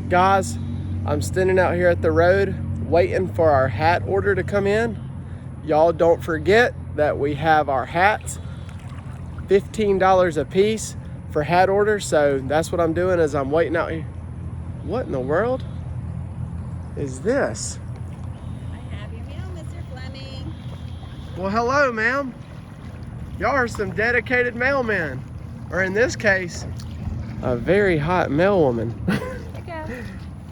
Guys, I'm standing out here at the road waiting for our hat order to come in. Y'all don't forget that we have our hats, $15 a piece for hat orders. So that's what I'm doing is I'm waiting out here. What in the world is this? I have your mail, Mr. Fleming. Well, hello, ma'am. Y'all are some dedicated mailmen. Or in this case, a very hot mail woman.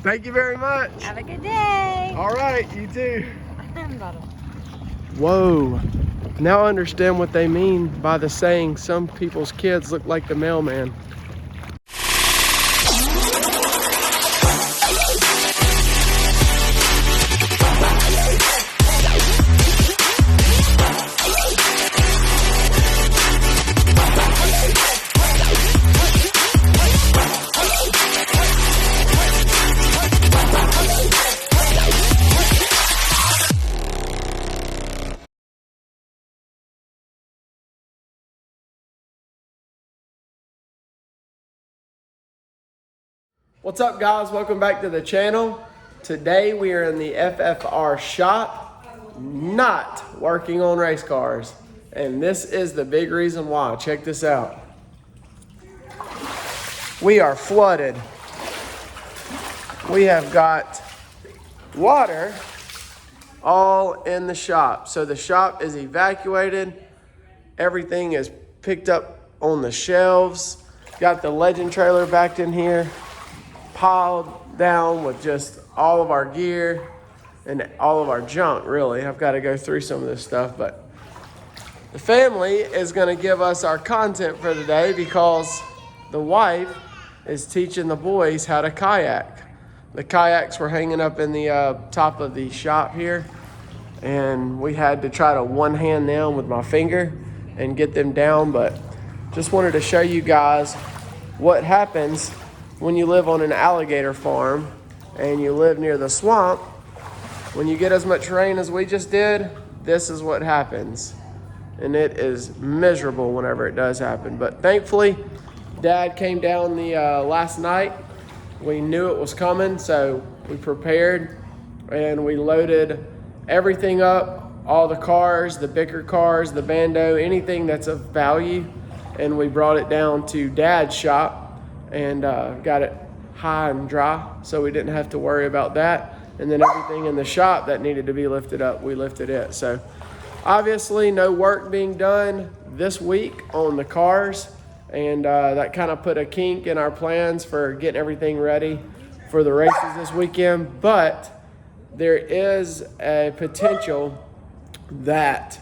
Thank you very much. Have a good day. All right, you too. Whoa. Now I understand what they mean by the saying, some people's kids look like the mailman. What's up, guys? Welcome back to the channel. Today we are in the FFR shop, not working on race cars. And this is the big reason why. Check this out. We are flooded. We have got water all in the shop. So the shop is evacuated. Everything is picked up on the shelves. Got the Legend trailer backed in here, piled down with just all of our gear and all of our junk, really. I've got to go through some of this stuff, but the family is going to give us our content for the day because the wife is teaching the boys how to kayak. The kayaks were hanging up in the top of the shop here, and we had to try to one-hand them with my finger and get them down, but just wanted to show you guys what happens when you live on an alligator farm and you live near the swamp. When you get as much rain as we just did, this is what happens. And it is miserable whenever it does happen. But thankfully, Dad came down the last night. We knew it was coming, so we prepared and we loaded everything up, all the cars, the bicker cars, the bando, anything that's of value. And we brought it down to Dad's shop and got it high and dry, so we didn't have to worry about that. And then everything in the shop that needed to be lifted up, we lifted it. So obviously no work being done this week on the cars, and that kind of put a kink in our plans for getting everything ready for the races this weekend. But there is a potential that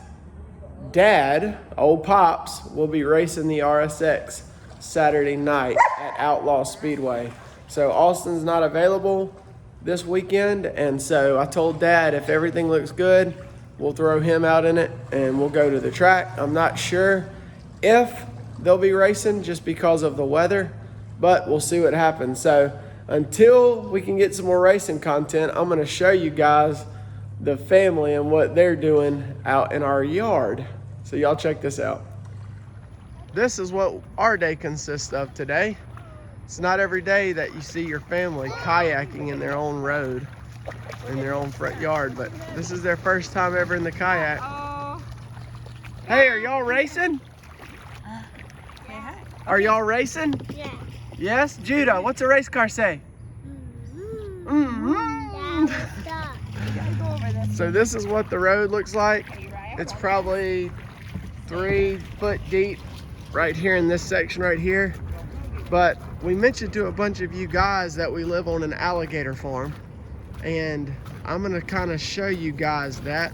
Dad, old Pops, will be racing the RSX Saturday night at Outlaw Speedway. So Austin's not available this weekend, and so I told Dad if everything looks good, we'll throw him out in it and we'll go to the track. I'm not sure if they'll be racing just because of the weather, but we'll see what happens. So until we can get some more racing content, I'm going to show you guys the family and what they're doing out in our yard. So y'all check this out. This is what our day consists of today. It's not every day that you see your family kayaking in their own road, in their own front yard, but this is their first time ever in the kayak. Hey, are y'all racing? Are y'all racing? Yeah. Yes? Judah, what's a race car say? So this is what the road looks like. It's probably 3 foot deep right here in this section right here. But we mentioned to a bunch of you guys that we live on an alligator farm, and I'm gonna kind of show you guys that.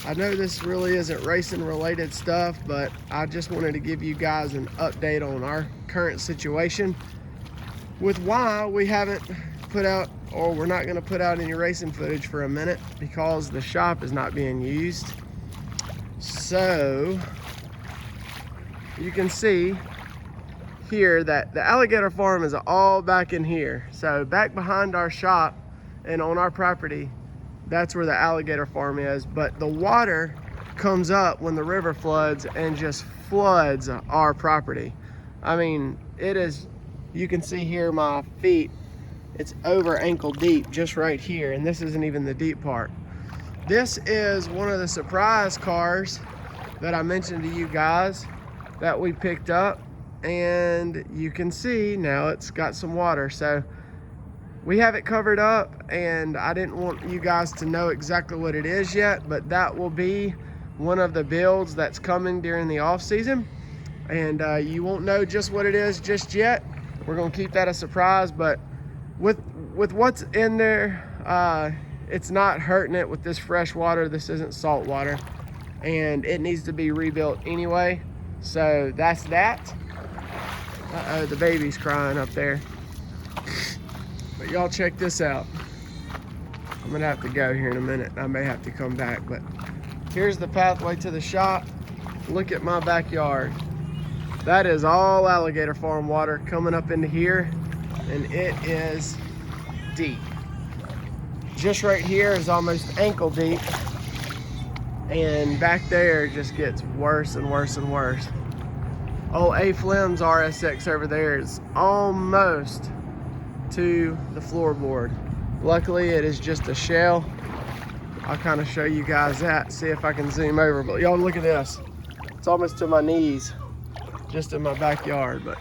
I know this really isn't racing related stuff, but I just wanted to give you guys an update on our current situation with why we haven't put out, or we're not gonna put out any racing footage for a minute because the shop is not being used. So you can see here that the alligator farm is all back in here. So back behind our shop and on our property, that's where the alligator farm is. But the water comes up when the river floods and just floods our property. I mean, it is, you can see here my feet It's over ankle deep just right here, and this isn't even the deep part. This is one of the surprise cars that I mentioned to you guys that we picked up, and you can see now it's got some water. So we have it covered up, and I didn't want you guys to know exactly what it is yet, but that will be one of the builds that's coming during the off season, and you won't know just what it is just yet. We're gonna keep that a surprise, but with what's in there, it's not hurting it with this fresh water. This isn't salt water, and it needs to be rebuilt anyway. So that's that. Uh-oh, the baby's crying up there. But y'all check this out. I'm gonna have to go here in a minute. I may have to come back, but here's the pathway to the shop. Look at my backyard. That is all alligator farm water coming up into here, and it is deep. Just right here is almost ankle deep, and back there it just gets worse and worse and worse. Oh, A Fleming's RSX over there is almost to the floorboard. Luckily it is just a shell. I'll kind of show you guys that, see if I can zoom over, but y'all look at this. It's almost to my knees, just in my backyard. But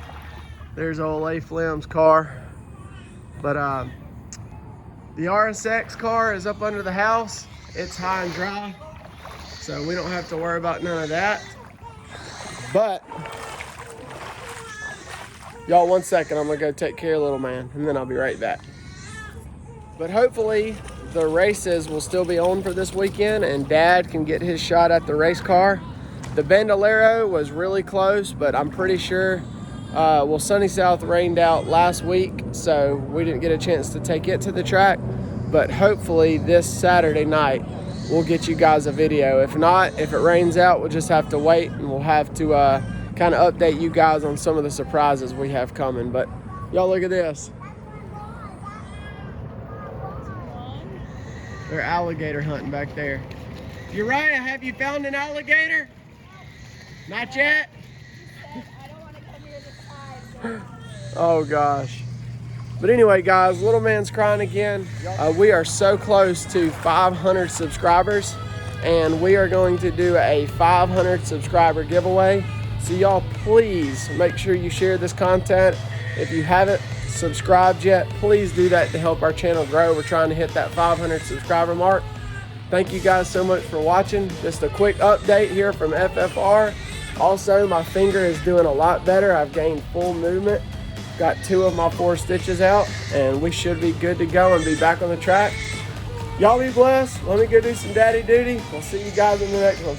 there's old A Fleming's car. But the RSX car is up under the house. It's high and dry, so we don't have to worry about none of that. But y'all, 1 second, I'm gonna go take care of little man, and then I'll be right back. But hopefully the races will still be on for this weekend, and Dad can get his shot at the race car. The Bandolero was really close, but I'm pretty sure, well, Sunny South rained out last week, so we didn't get a chance to take it to the track. But hopefully this Saturday night, we'll get you guys a video. If not, if it rains out, we'll just have to wait, and we'll have to kind of update you guys on some of the surprises we have coming. But y'all look at this. They're alligator hunting back there. You're right, have you found an alligator? Not yet? I don't want to come here this time. Oh gosh. But anyway, guys, little man's crying again. We are so close to 500 subscribers, and we are going to do a 500 subscriber giveaway. So y'all, please make sure you share this content. If you haven't subscribed yet, please do that to help our channel grow. We're trying to hit that 500 subscriber mark. Thank you guys so much for watching. Just a quick update here from FFR. Also, my finger is doing a lot better. I've gained full movement. Got 2 of my 4 stitches out, and we should be good to go and be back on the track. Y'all be blessed. Let me go do some daddy duty. We'll see you guys in the next one.